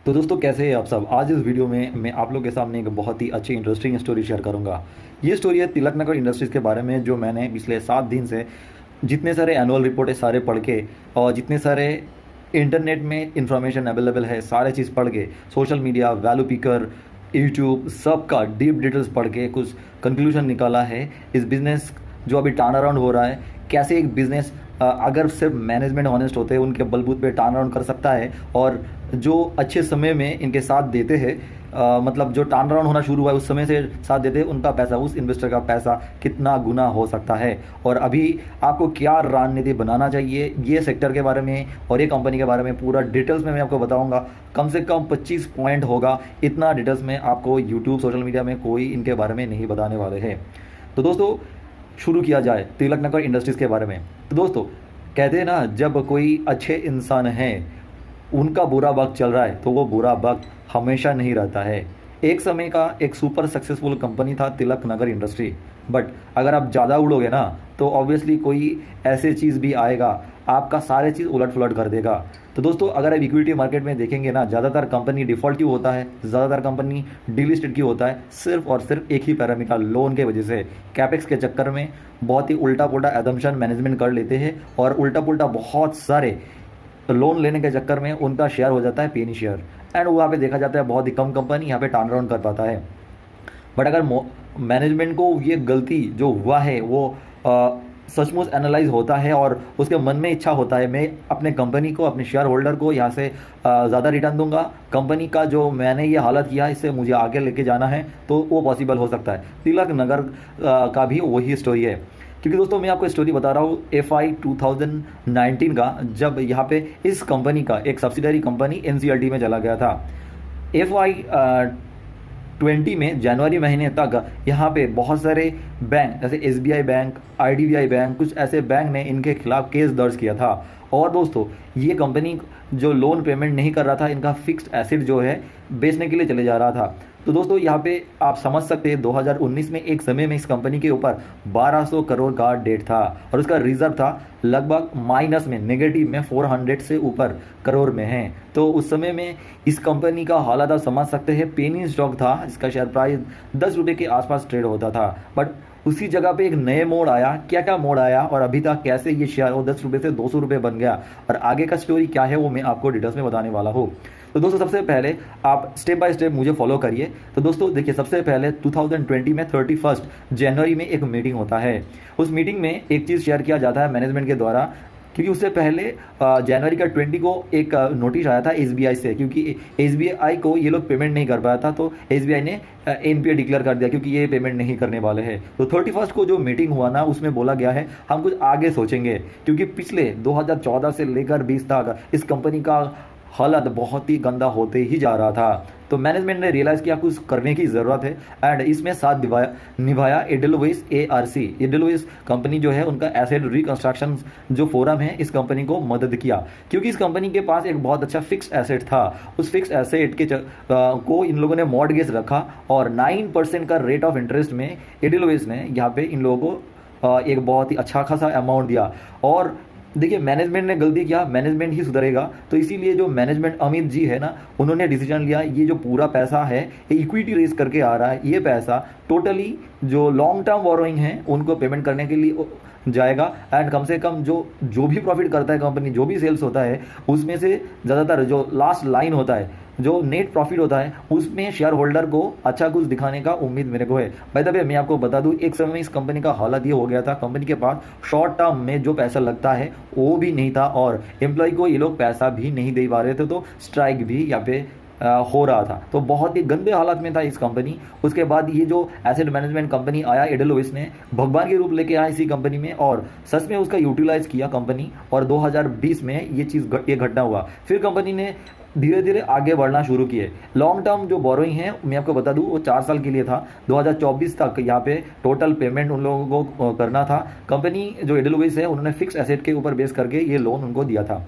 तो दोस्तों कैसे हैं आप सब। आज इस वीडियो में मैं आप लोग के सामने एक बहुत ही अच्छी इंटरेस्टिंग स्टोरी शेयर करूंगा। ये स्टोरी है तिलक नगर इंडस्ट्रीज़ के बारे में, जो मैंने पिछले 7 दिन से जितने सारे एनुअल रिपोर्ट है सारे पढ़ के, और जितने सारे इंटरनेट में इंफॉर्मेशन अवेलेबल है सारे चीज़ पढ़ के, social media, value picker, YouTube, सबका डीप डिटेल्स पढ़ के कुछ कंक्लूजन निकाला है। इस बिज़नेस जो अभी टर्न अराउंड हो रहा है, कैसे एक बिज़नेस अगर सिर्फ मैनेजमेंट ऑनेस्ट होते हैं उनके बलबूते पे टर्न अराउंड कर सकता है, और जो अच्छे समय में इनके साथ देते हैं, मतलब जो टर्न अराउंड होना शुरू हुआ है उस समय से साथ देते हैं, उनका पैसा, उस इन्वेस्टर का पैसा कितना गुना हो सकता है। और अभी आपको क्या रणनीति बनाना चाहिए, ये सेक्टर के बारे में और ये कंपनी के बारे में पूरा डिटेल्स में मैं आपको बताऊंगा। कम से कम 25 पॉइंट होगा, इतना डिटेल्स में आपको यूट्यूब, सोशल मीडिया में कोई इनके बारे में नहीं बताने वाले हैं। तो दोस्तों शुरू किया जाए तिलक नगर इंडस्ट्रीज़ के बारे में। तो दोस्तों कहते हैं ना, जब कोई अच्छे इंसान हैं उनका बुरा वक्त चल रहा है तो वो बुरा वक्त हमेशा नहीं रहता है। एक समय का एक सुपर सक्सेसफुल कंपनी था तिलक नगर इंडस्ट्री, बट अगर आप ज़्यादा उड़ोगे ना तो ऑब्वियसली कोई ऐसे चीज़ भी आएगा आपका सारे चीज़ उलट पुलट कर देगा। तो दोस्तों अगर आप इक्विटी मार्केट में देखेंगे ना, ज़्यादातर कंपनी डिफ़ॉल्ट क्यों होता है, ज़्यादातर कंपनी डीलिस्टेड क्यों होता है, सिर्फ और सिर्फ एक ही पैरामीटर, लोन के वजह से। कैपेक्स के चक्कर में बहुत ही उल्टा पुल्टा एजम्पशन मैनेजमेंट कर लेते हैं, और उल्टा पुल्टा बहुत सारे लोन लेने के चक्कर में उनका शेयर हो जाता है पेनी शेयर, एंड वहाँ पे देखा जाता है बहुत ही कम कंपनी यहाँ पे टर्न अराउंड कर पाता है। बट अगर मैनेजमेंट को ये गलती जो हुआ है वो सचमुच एनालाइज होता है और उसके मन में इच्छा होता है, मैं अपने कंपनी को, अपने शेयर होल्डर को यहाँ से ज़्यादा रिटर्न दूंगा, कंपनी का जो मैंने ये हालत किया इससे मुझे आगे लेके जाना है, तो वो पॉसिबल हो सकता है। तिलक नगर का भी वही स्टोरी है। क्योंकि दोस्तों मैं आपको स्टोरी बता रहा हूँ FI 2019 का, जब यहाँ पे इस कंपनी का एक सब्सिडरी कंपनी NCLT में चला गया था। FI 20 में जनवरी महीने तक यहाँ पे बहुत सारे बैंक जैसे SBI बैंक, IDBI बैंक, कुछ ऐसे बैंक ने इनके खिलाफ केस दर्ज किया था। और दोस्तों ये कंपनी जो लोन पेमेंट नहीं कर रहा था, इनका फिक्स्ड एसेट जो है बेचने के लिए चले जा रहा था। तो दोस्तों यहाँ पे आप समझ सकते हैं 2019 में एक समय में इस कंपनी के ऊपर 1200 करोड़ का डेट था, और उसका रिजर्व था लगभग माइनस में, नेगेटिव में 400 से ऊपर करोड़ में है। तो उस समय में इस कंपनी का हालात आप समझ सकते हैं। पेनी स्टॉक था, इसका शेयर प्राइस 10 रुपये के आसपास ट्रेड होता था। बट उसी जगह पे एक नए मोड़ आया, क्या क्या मोड़ आया और अभी तक कैसे ये शेयर वो 10 रुपये से 200 रुपये बन गया, और आगे का स्टोरी क्या है वो मैं आपको डिटेल्स में बताने वाला हूँ। तो दोस्तों सबसे पहले आप स्टेप बाय स्टेप मुझे फॉलो करिए। तो दोस्तों देखिए, सबसे पहले 2020 में 31 जनवरी में एक मीटिंग होता है। उस मीटिंग में एक चीज़ शेयर किया जाता है मैनेजमेंट के द्वारा, क्योंकि उससे पहले जनवरी का 20 को एक नोटिस आया था SBI से, क्योंकि SBI को ये लोग पेमेंट नहीं कर पाया था, तो SBI ने NPA डिक्लेयर कर दिया क्योंकि ये पेमेंट नहीं करने वाले हैं। तो 31 को जो मीटिंग हुआ ना, उसमें बोला गया है हम कुछ आगे सोचेंगे, क्योंकि पिछले 2014 से लेकर 20 तक इस कंपनी का हालत बहुत ही गंदा होते ही जा रहा था। तो मैनेजमेंट ने रियलाइज़ किया कुछ करने की ज़रूरत है, एंड इसमें साथ निभाया एडेलवेस ARC। एडेलवेस कंपनी जो है उनका एसेट रिकंस्ट्रक्शन जो फोरम है, इस कंपनी को मदद किया, क्योंकि इस कंपनी के पास एक बहुत अच्छा फिक्स एसेट था। उस फिक्स एसेट के को इन लोगों ने मॉर्टगेज रखा, और 9% का रेट ऑफ इंटरेस्ट में एडेलवेस ने यहाँ पे इन लोगों को एक बहुत ही अच्छा खासा अमाउंट दिया। और देखिए मैनेजमेंट ने गलती किया, मैनेजमेंट ही सुधरेगा, तो इसीलिए जो मैनेजमेंट अमित जी है ना, उन्होंने डिसीजन लिया ये जो पूरा पैसा है ये इक्विटी रेज करके आ रहा है, ये पैसा टोटली जो लॉन्ग टर्म बोरोइंग है उनको पेमेंट करने के लिए जाएगा, एंड कम से कम जो भी प्रॉफिट करता है कंपनी, जो भी सेल्स होता है उसमें से ज़्यादातर जो लास्ट लाइन होता है, जो नेट प्रॉफिट होता है, उसमें शेयर होल्डर को अच्छा कुछ दिखाने का उम्मीद मेरे को है। बाय द वे मैं आपको बता दूं, एक समय में इस कंपनी का हालत ये हो गया था, कंपनी के पास शॉर्ट टर्म में जो पैसा लगता है वो भी नहीं था, और एम्प्लॉय को ये लोग पैसा भी नहीं दे पा रहे थे, तो स्ट्राइक भी यहाँ पे हो रहा था। तो बहुत ही गंदे हालत में था इस कंपनी। उसके बाद ये जो एसेट मैनेजमेंट कंपनी आया एडेलवेस ने भगवान के रूप लेके आया इसी कंपनी में, और सच में उसका यूटिलाइज किया कंपनी, और 2020 में ये घटना हुआ। फिर कंपनी ने धीरे धीरे आगे बढ़ना शुरू किए। लॉन्ग टर्म जो बोरोइंग है मैं आपको बता दूं वो 4 साल के लिए था, 2024 तक यहाँ पे टोटल पेमेंट उन लोगों को करना था। कंपनी जो एडेलवेस है उन्होंने फिक्स एसेट के ऊपर बेस करके ये लोन उनको दिया था।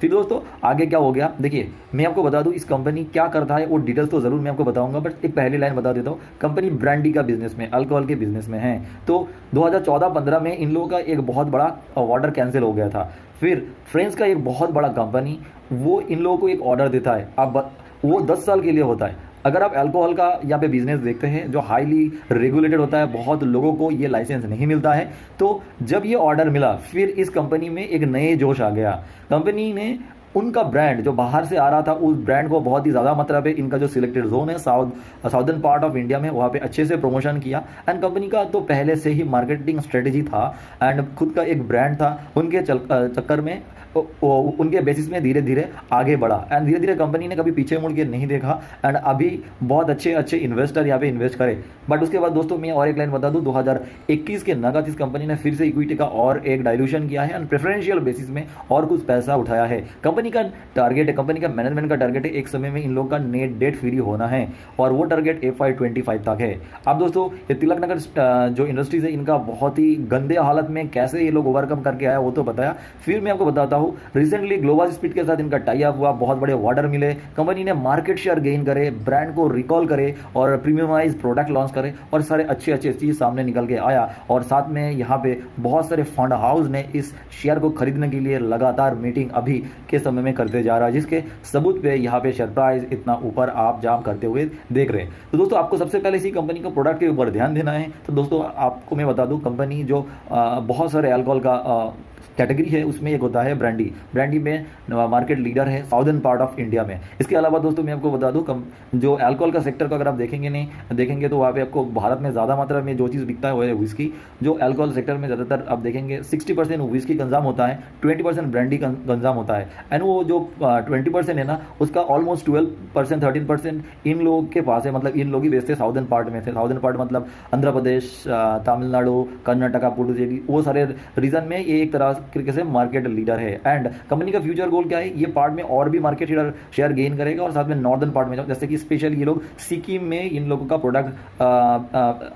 फिर दोस्तों आगे क्या हो गया, देखिए मैं आपको बता दूं इस कंपनी क्या करता है, वो डिटेल्स तो ज़रूर मैं आपको बताऊंगा, बट एक पहली लाइन बता देता हूँ। कंपनी ब्रांडी का बिजनेस में, अल्कोहल के बिजनेस में है। तो 2014-15 में इन लोगों का एक बहुत बड़ा ऑर्डर कैंसिल हो गया था। फिर फ्रेंड्स का एक बहुत बड़ा कंपनी वो इन लोगों को एक ऑर्डर देता है। अब वो 10 साल के लिए होता है। अगर आप अल्कोहल का यहाँ पे बिजनेस देखते हैं जो हाईली रेगुलेटेड होता है, बहुत लोगों को ये लाइसेंस नहीं मिलता है, तो जब ये ऑर्डर मिला फिर इस कंपनी में एक नए जोश आ गया। कंपनी ने उनका ब्रांड जो बाहर से आ रहा था उस ब्रांड को बहुत ही ज़्यादा मात्रा पे इनका जो सिलेक्टेड जोन है साउदर्न पार्ट ऑफ इंडिया में वहाँ पे अच्छे से प्रमोशन किया। एंड कंपनी का तो पहले से ही मार्केटिंग स्ट्रेटेजी था एंड खुद का एक ब्रांड था, उनके चक्कर में उनके बेसिस में धीरे धीरे आगे बढ़ा एंड धीरे धीरे कंपनी ने कभी पीछे मुड़ के नहीं देखा एंड अभी बहुत अच्छे अच्छे इन्वेस्टर यहाँ पे इन्वेस्ट करे। बट उसके बाद दोस्तों मैं और एक लाइन बता दूं, 2021 के नकद इस कंपनी ने फिर से इक्विटी का और एक डाइल्यूशन किया है एंड प्रेफरेंशियल बेसिस में और कुछ पैसा उठाया है। कंपनी का टारगेट है, कंपनी का मैनेजमेंट का टारगेट है एक समय में इन लोगों का नेट डेट फ्री होना है और वो टारगेट FY25 तक है। अब दोस्तों ये तिलक नगर जो इंडस्ट्रीज है इनका बहुत ही गंदे हालत में कैसे ये लोग ओवरकम करके आया वो तो बताया, फिर मैं आपको बताता हूँ। रिसेंटली ग्लोबल स्पीड के साथ इनका टाई अप हुआ, बहुत बड़े ऑर्डर मिले, कंपनी ने मार्केट शेयर गेन करे, ब्रांड को रिकॉल करे और प्रीमियमाइज प्रोडक्ट लॉन्च करे और सारे अच्छे अच्छे चीज़ सामने निकल के आया। और साथ में यहाँ पे बहुत सारे फंड हाउस ने इस शेयर को खरीदने के लिए लगातार मीटिंग अभी के समय में करते जा रहा है, जिसके सबूत पे यहाँ पे शेयर प्राइस इतना ऊपर आप जाम करते हुए देख रहे हैं। तो दोस्तों आपको सबसे पहले इसी कंपनी को प्रोडक्ट के ऊपर ध्यान देना है। तो दोस्तों आपको मैं बता दूं, कंपनी जो बहुत सारे अल्कोहल का कैटेगरी है उसमें एक होता है ब्रांडी। ब्रांडी में मार्केट लीडर है साउदर्न पार्ट ऑफ इंडिया में। इसके अलावा दोस्तों मैं आपको बता दूं जो अल्कोहल का सेक्टर को अगर आप देखेंगे तो वहाँ पे आपको भारत में ज़्यादा मात्रा में जो चीज़ बिकता है वो है विस्की। जो अल्कोहल सेक्टर में ज़्यादातर आप देखेंगे 60% विस्की कंजाम होता है, 20% ब्रांडी कंजाम होता है एंड वो जो 20% है ना उसका ऑलमोस्ट 12% 13% इन लोगों के पास है, मतलब इन लोग ही बेचते साउदर्न पार्ट में थे। साउदर्न पार्ट मतलब आंध्र प्रदेश, तमिलनाडु, कर्नाटका, पुडुचेरी, वो सारे रीजन में ये एक तरह तरीके से मार्केट लीडर है। एंड कंपनी का फ्यूचर गोल क्या है, ये पार्ट में और भी मार्केट शेयर गेन करेगा और साथ में नॉर्दर्न पार्ट में जैसे कि स्पेशली ये लोग सिक्किम में इन लोगों का प्रोडक्ट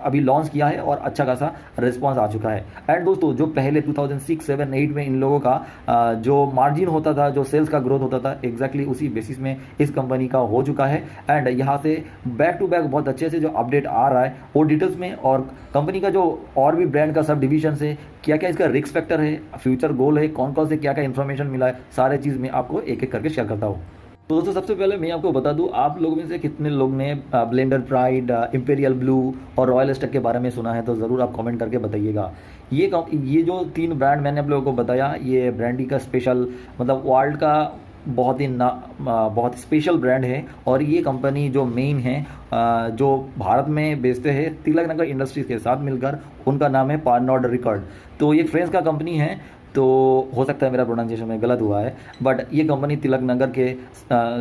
अभी लॉन्च किया है और अच्छा खासा रिस्पॉन्स आ चुका है। एंड दोस्तों जो पहले 2006, 7, 8 में इन लोगों का जो मार्जिन होता था, जो सेल्स का ग्रोथ होता था, एग्जैक्टली उसी बेसिस में इस कंपनी का हो चुका है। एंड यहाँ से बैक टू बैक बहुत अच्छे से जो अपडेट आ रहा है वो डिटेल्स में, और कंपनी का जो और भी ब्रांड का सब डिवीजन से क्या क्या इसका रिस्क फैक्टर है, फ्यूचर गोल है, कौन कौन से क्या क्या इन्फॉर्मेशन मिला है, सारे चीज़ मैं आपको एक एक करके शेयर करता हूँ। तो दोस्तों सबसे पहले मैं आपको बता दूं, आप लोगों में से कितने लोग ने ब्लेंडर प्राइड, इंपीरियल ब्लू और रॉयल स्टक के बारे में सुना है, तो ज़रूर आप कमेंट करके बताइएगा। ये जो 3 ब्रांड मैंने आप लोगों को बताया, ये ब्रांडी का स्पेशल मतलब वर्ल्ड का बहुत स्पेशल ब्रांड है और ये कंपनी जो मेन है जो भारत में बेचते हैं तिलक नगर इंडस्ट्रीज के साथ मिलकर, उनका नाम है पारनॉर्ड रिकॉर्ड। तो ये फ्रेंच का कंपनी है, तो हो सकता है मेरा प्रोनाउंसिएशन में गलत हुआ है, बट ये कंपनी तिलक नगर के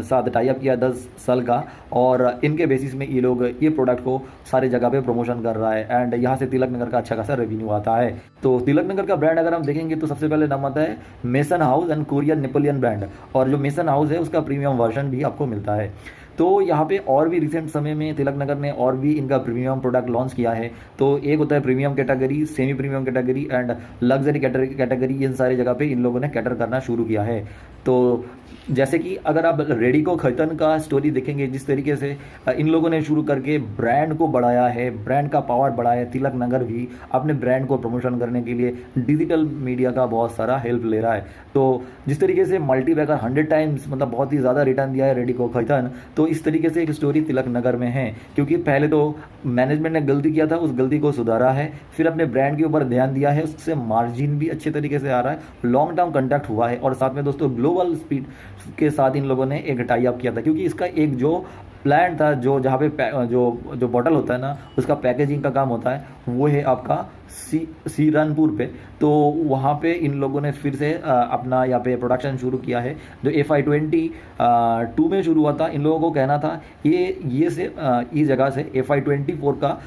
साथ टाई अप किया 10 साल का और इनके बेसिस में ये लोग ये प्रोडक्ट को सारी जगह पे प्रमोशन कर रहा है एंड यहाँ से तिलक नगर का अच्छा खासा रेवेन्यू आता है। तो तिलक नगर का ब्रांड अगर हम देखेंगे तो सबसे पहले नाम आता है mason house and Korean Napoleon brand, और जो मेसन हाउस है उसका प्रीमियम वर्जन भी आपको मिलता है। तो यहाँ पे और भी रिसेंट समय में तिलक नगर ने और भी इनका प्रीमियम प्रोडक्ट लॉन्च किया है। तो एक होता है premium category, semi premium category and luxury category, इन सारी जगह पे इन लोगों ने कैटर करना शुरू किया है। तो जैसे कि अगर आप रेडिको खैतन का स्टोरी देखेंगे, जिस तरीके से इन लोगों ने शुरू करके ब्रांड को बढ़ाया है, ब्रांड का पावर बढ़ाया है, तिलक नगर भी अपने ब्रांड को प्रमोशन करने के लिए डिजिटल मीडिया का बहुत सारा हेल्प ले रहा है। तो जिस तरीके से मल्टीबैगर 100 टाइम्स मतलब बहुत ही ज़्यादा रिटर्न दिया है रेडिको खैतन, तो इस तरीके से एक स्टोरी तिलक नगर में है, क्योंकि पहले तो मैनेजमेंट ने गलती किया था, उस गलती को सुधारा है, फिर अपने ब्रांड के ऊपर ध्यान दिया है, उससे मार्जिन भी अच्छे तरीके से आ रहा है, लॉन्ग टर्म कॉन्टैक्ट हुआ है और साथ में दोस्तों ग्लोबल स्पीड के साथ इन लोगों ने एक टाई अप किया था, क्योंकि इसका एक जो प्लांट था जो जहाँ पे जो बॉटल होता है ना उसका पैकेजिंग का काम होता है, वो है आपका सीरनपुर पे। तो वहाँ पे इन लोगों ने फिर से अपना यहाँ पे प्रोडक्शन शुरू किया है, जो FY22 में शुरू हुआ था। इन लोगों को कहना था ये जगह से FY24 का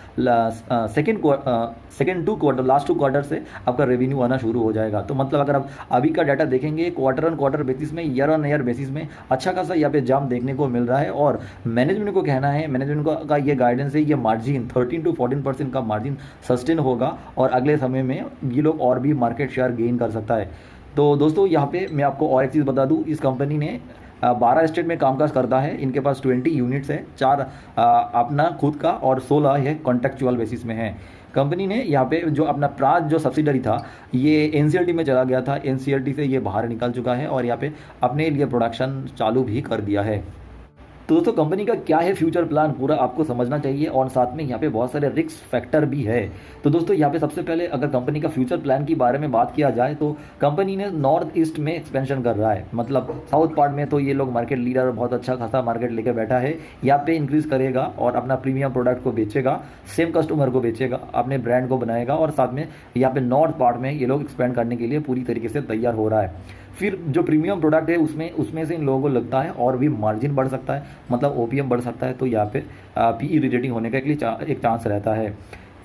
सेकेंड 2 क्वार्टर, लास्ट 2 क्वार्टर से आपका रेवेन्यू आना शुरू हो जाएगा। तो मतलब अगर आप अभी का डाटा देखेंगे क्वार्टर ऑन क्वार्टर बेसिस में, ईयर ऑन ईयर बेसिस में अच्छा खासा यहाँ पे जाम देखने को मिल रहा है। और मैनेजमेंट को कहना है, मैनेजमेंट का ये गाइडेंस है, ये मार्जिन 13 to 14% का मार्जिन सस्टेन होगा और अगले समय में ये लोग और भी मार्केट शेयर गेन कर सकता है। तो दोस्तों यहाँ पे मैं आपको और एक चीज़ बता दूँ, इस कंपनी ने 12 स्टेट में कामकाज करता है, इनके पास 20 यूनिट्स है, 4 अपना खुद का और 16 ये कॉन्ट्रेक्चुअल बेसिस में है। कंपनी ने यहाँ पे जो अपना प्राज जो सब्सिडरी था ये NCLT में चला गया था, NCLT से ये बाहर निकल चुका है और यहाँ पे अपने लिए प्रोडक्शन चालू भी कर दिया है। तो दोस्तों कंपनी का क्या है फ्यूचर प्लान पूरा आपको समझना चाहिए और साथ में यहाँ पे बहुत सारे रिस्क फैक्टर भी है। तो दोस्तों यहाँ पे सबसे पहले अगर कंपनी का फ्यूचर प्लान के बारे में बात किया जाए तो कंपनी ने नॉर्थ ईस्ट में एक्सपेंशन कर रहा है, मतलब साउथ पार्ट में तो ये लोग मार्केट लीडर बहुत अच्छा खासा मार्केट लेकर बैठा है, यहाँ पे इंक्रीज करेगा और अपना प्रीमियम प्रोडक्ट को बेचेगा, सेम कस्टमर को बेचेगा, अपने ब्रांड को बनाएगा और साथ में यहाँ पे नॉर्थ पार्ट में ये लोग एक्सपेंड करने के लिए पूरी तरीके से तैयार हो रहा है। फिर जो प्रीमियम प्रोडक्ट है उसमें उसमें से इन लोगों को लगता है और भी मार्जिन बढ़ सकता है, मतलब ओपीएम बढ़ सकता है, तो यहाँ पे पीई रेटिंग होने का एक चांस रहता है।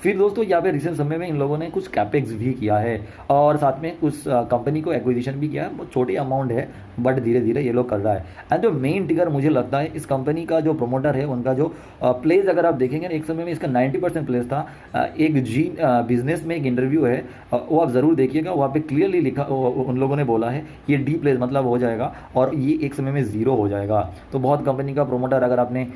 फिर दोस्तों यहाँ पे रिसेंट समय में इन लोगों ने कुछ कैपेक्स भी किया है और साथ में कुछ कंपनी को एक्विजिशन भी किया है, बहुत छोटी अमाउंट है बट धीरे धीरे ये लोग कर रहा है। एंड जो मेन टिगर मुझे लगता है इस कंपनी का जो प्रमोटर है उनका जो प्लेस अगर आप देखेंगे एक समय में इसका 90% प्लेस था। एक जी बिजनेस में एक इंटरव्यू है, वो आप ज़रूर देखिएगा, वहाँ पे क्लियरली लिखा उन लोगों ने बोला है ये डी प्लेस मतलब हो जाएगा और ये एक समय में ज़ीरो हो जाएगा। तो बहुत कंपनी का प्रमोटर अगर आपने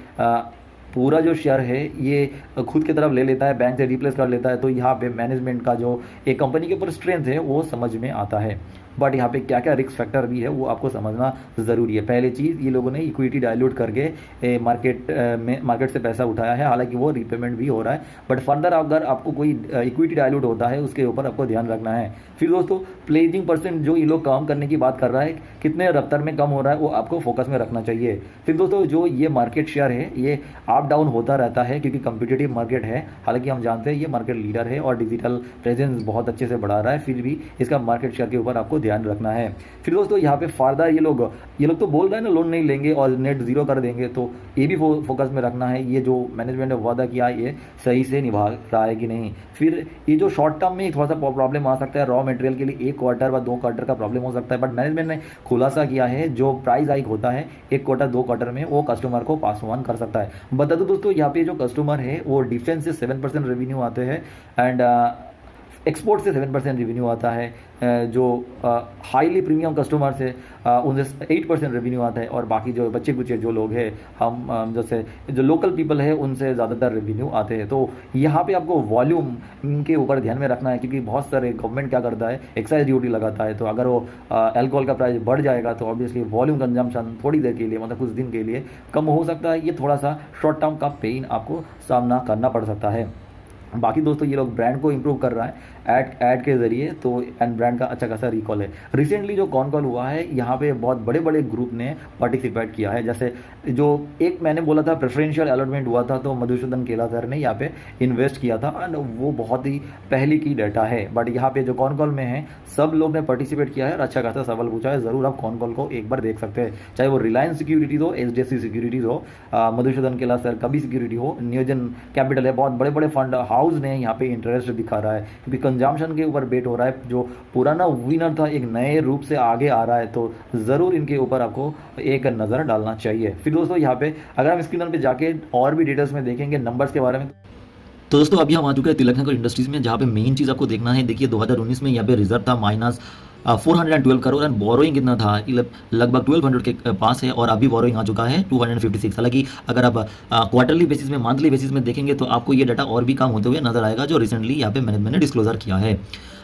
पूरा जो शेयर है ये खुद की तरफ ले लेता है, बैंक से रिप्लेस कर लेता है, तो यहाँ पे मैनेजमेंट का जो एक कंपनी के ऊपर स्ट्रेंथ है वो समझ में आता है। बट यहाँ पे क्या क्या रिस्क फैक्टर भी है वो आपको समझना ज़रूरी है। पहली चीज़, ये लोगों ने इक्विटी डाइल्यूट करके मार्केट से पैसा उठाया है, हालांकि वो रीपेमेंट भी हो रहा है, बट फर्दर अगर आपको कोई इक्विटी डाइल्यूट होता है उसके ऊपर आपको ध्यान रखना है। फिर दोस्तों प्लेजिंग परसेंट जो ये लोग काम करने की बात कर रहा है कितने रफ्तार में कम हो रहा है वो आपको फोकस में रखना चाहिए। फिर दोस्तों जो ये मार्केट शेयर है ये अप डाउन होता रहता है क्योंकि कम्पिटिटिव मार्केट है, हालांकि हम जानते हैं ये मार्केट लीडर है और डिजिटल प्रेजेंस बहुत अच्छे से बढ़ा रहा है, फिर भी इसका मार्केट शेयर के ऊपर आपको ध्यान रखना है। फिर दोस्तों यहाँ पे फायदा ये लोग तो बोल रहे हैं ना लोन नहीं लेंगे और नेट जीरो कर देंगे, तो ये भी फोकस में रखना है ये जो मैनेजमेंट ने वादा किया ये सही से निभा रहा है कि नहीं। फिर ये जो शॉर्ट टर्म में थोड़ा सा प्रॉब्लम आ सकता है, रॉ मटेरियल के लिए 1 क्वार्टर व 2 क्वार्टर का प्रॉब्लम हो सकता है, बट मैनेजमेंट ने खुलासा किया है जो प्राइस हाइक होता है 1 क्वार्टर 2 क्वार्टर में वो कस्टमर को पास ऑन कर सकता है। बता दो दोस्तों यहाँ पे जो कस्टमर है वो डिफेंस से 7% रेवेन्यू आते हैं एंड एक्सपोर्ट से 7% रेवेन्यू आता है, जो हाईली प्रीमियम कस्टमर से उनसे 8% रेवेन्यू आता है और बाकी जो बच्चे कुचे जो लोग हैं हम जैसे जो लोकल पीपल है उनसे ज़्यादातर रेवेन्यू आते हैं। तो यहाँ पे आपको वॉल्यूम के ऊपर ध्यान में रखना है क्योंकि बहुत सारे गवर्नमेंट क्या करता है एक्साइज ड्यूटी लगाता है, तो अगर वो अल्कोहल का प्राइस बढ़ जाएगा तो ऑब्वियसली वॉल्यूम कंजम्पशन थोड़ी देर के लिए मतलब कुछ दिन के लिए कम हो सकता है, ये थोड़ा सा शॉर्ट टर्म का पेन आपको सामना करना पड़ सकता है। बाकी दोस्तों ये लोग ब्रांड को इंप्रूव कर रहा है ऐड के ज़रिए, तो एंड ब्रांड का अच्छा खासा रिकॉल है। रिसेंटली जो कॉन कॉल हुआ है यहाँ पे बहुत बड़े बड़े ग्रुप ने पार्टिसिपेट किया है, जैसे जो एक मैंने बोला था प्रेफरेंशियल अलॉटमेंट हुआ था तो मधुसूदन केला सर ने यहाँ पे इन्वेस्ट किया था एंड वो बहुत ही पहले की डाटा है, बट यहाँ पे जो कॉन कॉल में है सब लोग ने पार्टिसिपेट किया है और अच्छा खासा सवाल पूछा है। ज़रूर आप कॉन कॉल को एक बार देख सकते हैं, चाहे वो रिलायंस सिक्योरिटीज़ हो, HDFC सिक्योरिटीज़ हो, मधुसूदन केला सर कभी सिक्योरिटी हो, नियोजन कैपिटल है, बहुत बड़े बड़े फंड हाउस ने यहाँ पे इंटरेस्ट दिखा रहा है क्योंकि कंजम्पशन के ऊपर बेट हो रहा है। जो पुराना विनर था एक नए रूप से आगे आ रहा है, तो ज़रूर इनके ऊपर आपको एक नज़र डालना चाहिए। फिर दोस्तों यहाँ पे अगर हम स्क्रीन पे जाके और भी डिटेल्स में देखेंगे नंबर्स के बारे में, तो दोस्तों अभी हम आ चुके हैं तिलकनगर इंडस्ट्रीज में, जहाँ पे मेन चीज़ आपको देखना है। देखिए 2019 में यहाँ पे रिजर्व था -412 करोड़ एंड बोरोइंग कितना था लगभग 1200 के पास है और अभी बोरोइंग आ चुका है 256। हालांकि अगर आप क्वार्टरली बेसिस में मंथली बेसिस में देखेंगे तो आपको ये डाटा और भी कम होते हुए नजर आएगा जो रिसेंटली यहाँ पे मैनेजमेंट ने डिस्क्लोजर किया है।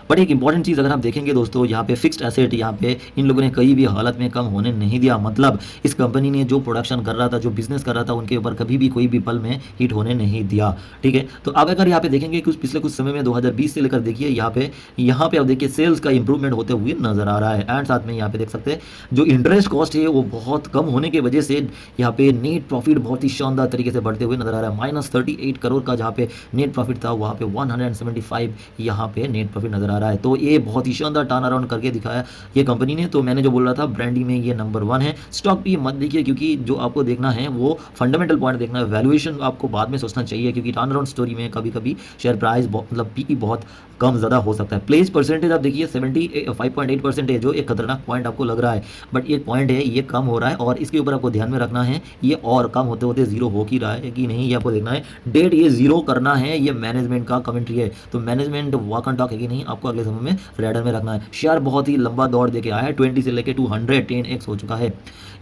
बट एक इंपॉर्टेंट चीज़ अगर आप देखेंगे दोस्तों, यहाँ पे फिक्स्ड एसेट यहाँ पे इन लोगों ने कहीं भी हालत में कम होने नहीं दिया, मतलब इस कंपनी ने जो प्रोडक्शन कर रहा था, जो बिजनेस कर रहा था, उनके ऊपर कभी भी कोई भी पल में हिट होने नहीं दिया। ठीक है, तो अब अगर यहाँ पे देखेंगे पिछले कुछ समय में 2020 से लेकर देखिए यहाँ पे आप देखिए सेल्स का इंप्रूवमेंट होते हुए नजर आ रहा है एंड साथ में यहाँ पे देख सकते हैं जो इंटरेस्ट कॉस्ट है वो बहुत कम होने की वजह से यहाँ पे नेट प्रॉफिट बहुत ही शानदार तरीके से बढ़ते हुए नजर आ रहा है। -38 करोड़ का जहाँ पे नेट प्रॉफिट था वहाँ पे 175 यहाँ पे नेट प्रॉफिट नजर आ रहा है। तो ये बहुत ही शानदार टर्न अराउंड करके दिखाया ये कंपनी ने। तो मैंने जो बोल रहा था ब्रांडिंग में ये नंबर 1 है। स्टॉक भी मत देखिए क्योंकि जो आपको देखना है वो फंडामेंटल पॉइंट देखना है, वैल्यूएशन आपको बाद में सोचना चाहिए क्योंकि टर्न अराउंड स्टोरी में कभी कभी शेयर प्राइस मतलब पीई बहुत कम ज़्यादा हो सकता है। प्लेस परसेंटेज आप देखिए 75.8% है, जो एक खतरनाक पॉइंट आपको लग रहा है, बट एक पॉइंट है ये कम हो रहा है और इसके ऊपर आपको ध्यान में रखना है ये और कम होते होते जीरो हो की रहा है कि नहीं, ये आपको देखना है। डेट ये जीरो करना है, ये मैनेजमेंट का कमेंट्री है, तो मैनेजमेंट वॉक एंड टॉक है कि नहीं आपको आपको अगले समय में रेडर में रखना है। शेयर बहुत ही लंबा दौड़ दे के आया है, 20 से लेके 210x हो चुका है।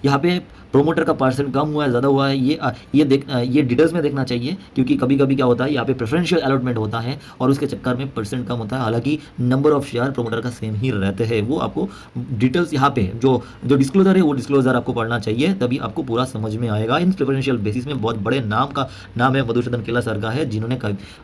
यहाँ पे प्रोमोटर का परसेंट कम हुआ है ज़्यादा हुआ है, ये डिटेल्स में देखना चाहिए, क्योंकि कभी कभी क्या होता है यहाँ पे प्रेफरेंशियल अलॉटमेंट होता है और उसके चक्कर में परसेंट कम होता है। हालांकि नंबर ऑफ शेयर प्रोमोटर का सेम ही रहते हैं। वो आपको डिटेल्स यहाँ पे जो जो डिस्क्लोजर है वो डिस्क्लोजर आपको पढ़ना चाहिए, तभी आपको पूरा समझ में आएगा। इन प्रेफरेंशियल बेसिस में बहुत बड़े नाम है मधुसूदन केला सर का है, जिन्होंने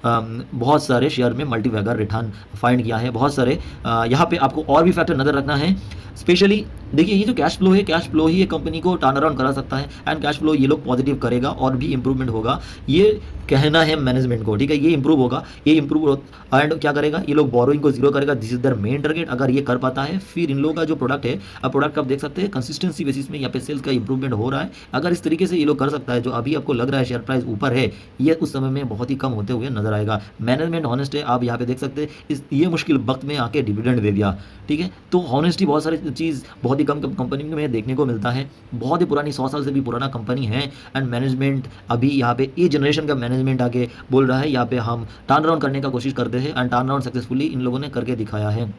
बहुत सारे शेयर में मल्टीबैगर रिटर्न फाइंड किया है। बहुत सारे यहाँ पे आपको और भी फैक्टर नजर रखना है। स्पेशली देखिए, ये जो कैश फ्लो है, कैश फ्लो ही एक कंपनी को टर्न अराउंड करा सकता है, एंड कैश फ्लो ये लोग पॉजिटिव करेगा और भी इंप्रूवमेंट होगा, ये कहना है मैनेजमेंट को, ठीक है। ये इंप्रूव होगा, ये इंप्रूव एंड क्या करेगा, ये लोग बोरोइंग को जीरो करेगा। This is their main target. अगर ये कर पाता है, फिर इन लोगों का जो प्रोडक्ट है, अब प्रोडक्ट आप देख सकते हैं कंसिस्टेंसी बेसिस में यहाँ पे सेल्स का इंप्रूवमेंट हो रहा है। अगर इस तरीके से ये लोग कर सकता है, जो अभी आपको लग रहा है शेयर प्राइस ऊपर है, ये उस समय में बहुत ही कम होते हुए नजर आएगा। मैनेजमेंट हॉनेस्ट है, आप यहाँ पे देख सकते हैं, ये मुश्किल वक्त में आके डिविडेंड दे दिया, ठीक है। तो हॉनेस्टी बहुत सारी चीज़ बहुत ही कम कंपनी में देखने को मिलता है। बहुत ही पुरानी 100 साल से भी पुराना कंपनी है, एंड मैनेजमेंट अभी यहाँ पे ए जनरेशन का मैनेजमेंट आके बोल रहा है यहाँ पे हम टर्न अराउंड करने का कोशिश करते हैं, एंड टर्न अराउंड सक्सेसफुली इन लोगों ने करके दिखाया है।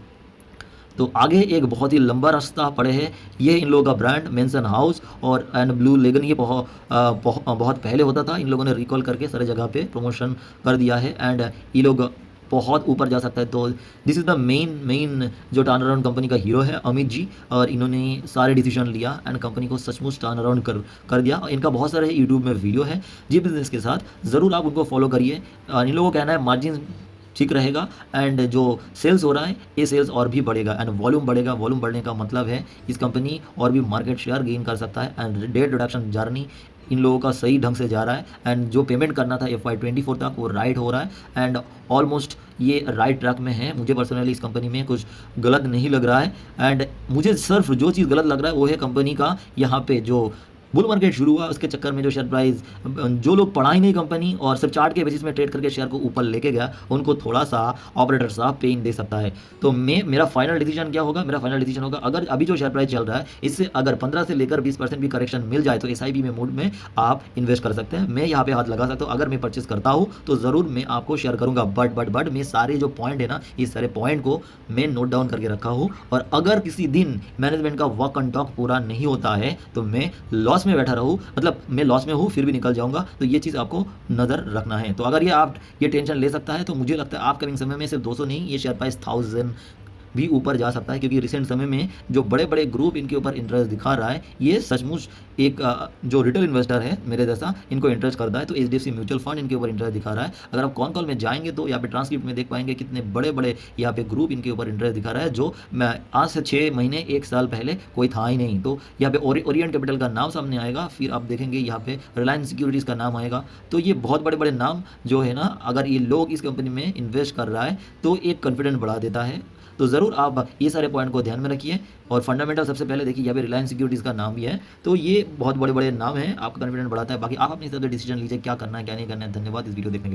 तो आगे एक बहुत ही लंबा रास्ता पड़े है। ये इन लोगों का ब्रांड मेंसन हाउस और एंड ब्लू लेगन, ये बहुत पहले होता था, इन लोगों ने रिकॉल करके सारे जगह पे प्रमोशन कर दिया है, एंड ये लोग बहुत ऊपर जा सकता है। तो दिस इज़ द मेन जो टर्न अराउंड कंपनी का हीरो है अमित जी, और इन्होंने सारे डिसीजन लिया एंड कंपनी को सचमुच टर्न अराउंड कर दिया। इनका बहुत सारे यूट्यूब में वीडियो है जी बिजनेस के साथ, ज़रूर आप उनको फॉलो करिए। इन लोगों का कहना है मार्जिन ठीक रहेगा, एंड जो सेल्स हो रहा है ये सेल्स और भी बढ़ेगा, एंड वॉल्यूम बढ़ेगा। वॉल्यूम बढ़ने का मतलब है इस कंपनी और भी मार्केट शेयर गेन कर सकता है, and date reduction journey in लोगों का सही ढंग से जा रहा है, एंड जो पेमेंट करना था FY24 तक वो राइट हो रहा है, एंड ऑलमोस्ट ये राइट ट्रैक में है। मुझे पर्सनली इस कंपनी में कुछ गलत नहीं लग रहा है, एंड मुझे सिर्फ जो चीज़ गलत लग रहा है वो है कंपनी का यहाँ पे जो बुल मार्केट शुरू हुआ उसके चक्कर में जो शेयर प्राइस, जो लोग पढ़ा ही नहीं कंपनी और सिर्फ चार्ट के बेसिस में ट्रेड करके शेयर को ऊपर लेके गया, उनको थोड़ा सा ऑपरेटर साहब पेन दे सकता है। तो मेरा फाइनल डिसीजन क्या होगा, मेरा फाइनल डिसीजन होगा, अगर अभी जो शेयर प्राइस चल रहा है इससे अगर 15 से लेकर 20% भी करेक्शन मिल जाए तो SIP में मूड में आप इन्वेस्ट कर सकते हैं। मैं यहाँ पे हाथ लगा सकता हूँ, अगर मैं परचेस करता हूँ तो ज़रूर मैं आपको शेयर करूँगा, बट मैं सारे जो पॉइंट है ना, इस सारे पॉइंट को मैं नोट डाउन करके रखा हूँ, और अगर किसी दिन मैनेजमेंट का वर्क एंड टॉक पूरा नहीं होता है तो मैं लॉस में बैठा रहूँ, मतलब मैं लॉस में हूँ फिर भी निकल जाऊंगा। तो ये चीज़ आपको नज़र रखना है। तो अगर ये टेंशन ले सकता है तो मुझे लगता है अपकमिंग समय में सिर्फ 200 नहीं, ये शेयर प्राइस 1000 भी ऊपर जा सकता है, क्योंकि रिसेंट समय में जो बड़े बड़े ग्रुप इनके ऊपर इंटरेस्ट दिखा रहा है, ये सचमुच एक जो रिटेल इन्वेस्टर है मेरे जैसा, इनको इंटरेस्ट करता है। तो HDFC म्यूचुअल फंड इनके ऊपर इंटरेस्ट दिखा रहा है। अगर आप कॉल में जाएंगे तो यहाँ पे ट्रांसक्रिप्ट में देख पाएंगे कितने बड़े बड़े यहाँ पे ग्रुप इनके ऊपर इंटरेस्ट दिखा रहा है, जो मैं आज से 6 महीने 1 साल पहले कोई था ही नहीं। तो यहाँ पे ओरिएंट कैपिटल का नाम सामने आएगा, फिर आप देखेंगे यहाँ पे रिलायंस सिक्योरिटीज़ का नाम आएगा। तो ये बहुत बड़े बड़े नाम जो है ना, अगर ये लोग इस कंपनी में इन्वेस्ट कर रहा है तो एक कॉन्फिडेंस बढ़ा देता है। तो ज़रूर आप ये सारे पॉइंट को ध्यान में रखिए, और फंडामेंटल सबसे पहले देखिए यहाँ पे रिलायंस सिक्योरिटीज़ का नाम भी है। तो ये बहुत बड़े बड़े नाम है, आपका कॉन्फिडेंस बढ़ाता है। बाकी आप अपने हिसाब से डिसीजन लीजिए क्या करना है क्या नहीं करना है। धन्यवाद इस वीडियो देखने के लिए।